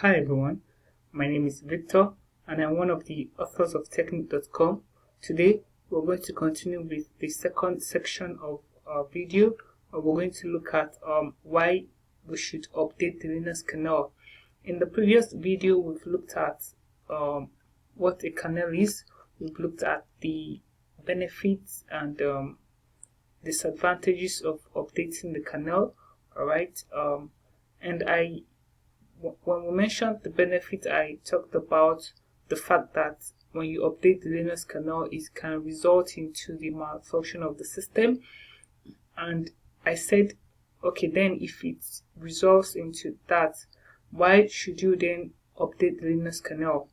Hi everyone, my name is Victor and I'm one of the authors of Technique.com. Today we're going to continue with the second section of our video. We're going to look at why we should update the Linux kernel. In the previous video we've looked at what a kernel is. We've looked at the benefits and disadvantages of updating the kernel. Alright, and when we mentioned the benefit, I talked about the fact that when you update the Linux kernel, it can result into the malfunction of the system. And I said, okay, then if it results into that, why should you then update the Linux kernel?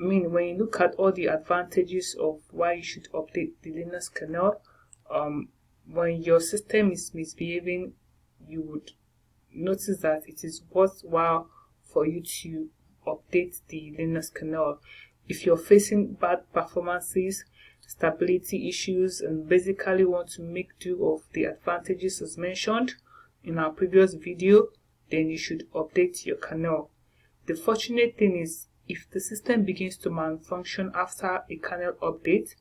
I mean, when you look at all the advantages of why you should update the Linux kernel, when your system is misbehaving, you would notice that it is worthwhile for you to update the Linux kernel. If you're facing bad performances, stability issues, and basically want to make do of the advantages as mentioned in our previous video, then you should update your kernel. The fortunate thing is, if the system begins to malfunction after a kernel update,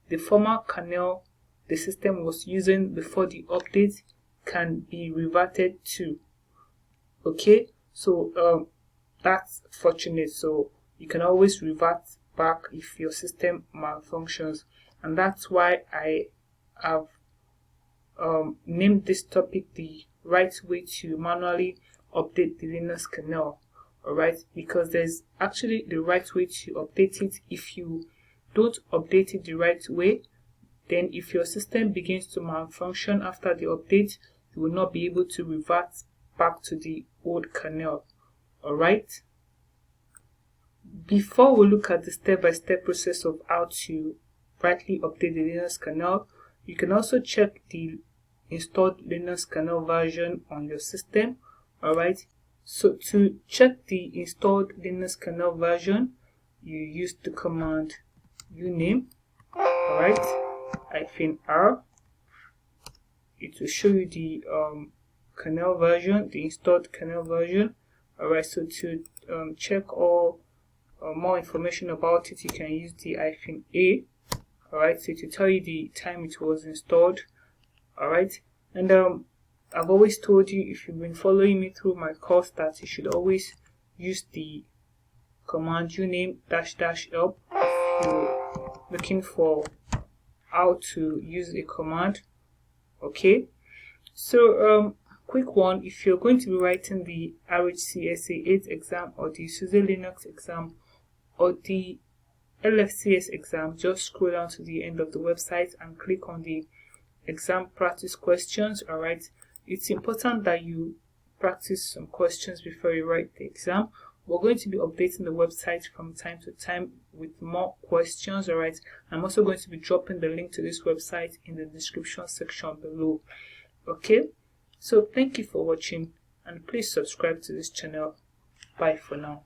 the former kernel the system was using before the update can be reverted to. Okay, so that's fortunate. So you can always revert back if your system malfunctions, and that's why I have named this topic the right way to manually update the Linux kernel. Alright, because there's actually the right way to update it. If you don't update it the right way, then if your system begins to malfunction after the update, you will not be able to revert back to the old kernel. Alright, before we look at the step-by-step process of how to rightly update the Linux kernel, you can also check the installed Linux kernel version on your system. Alright, so to check the installed Linux kernel version, you use the command uname, alright, -r. It will show you the kernel version, the installed kernel version. Alright, so to check all more information about it, you can use the -a. Alright, so to tell you the time it was installed. Alright, and I've always told you, if you've been following me through my course, that you should always use the command uname --help if you're looking for how to use a command. Okay, so quick one, if you're going to be writing the RHCSA 8 exam or the SUSE Linux exam or the LFCS exam, just scroll down to the end of the website and click on the exam practice questions. Alright, it's important that you practice some questions before you write the exam. We're going to be updating the website from time to time with more questions. Alright, I'm also going to be dropping the link to this website in the description section below. Okay, so thank you for watching and please subscribe to this channel. Bye for now.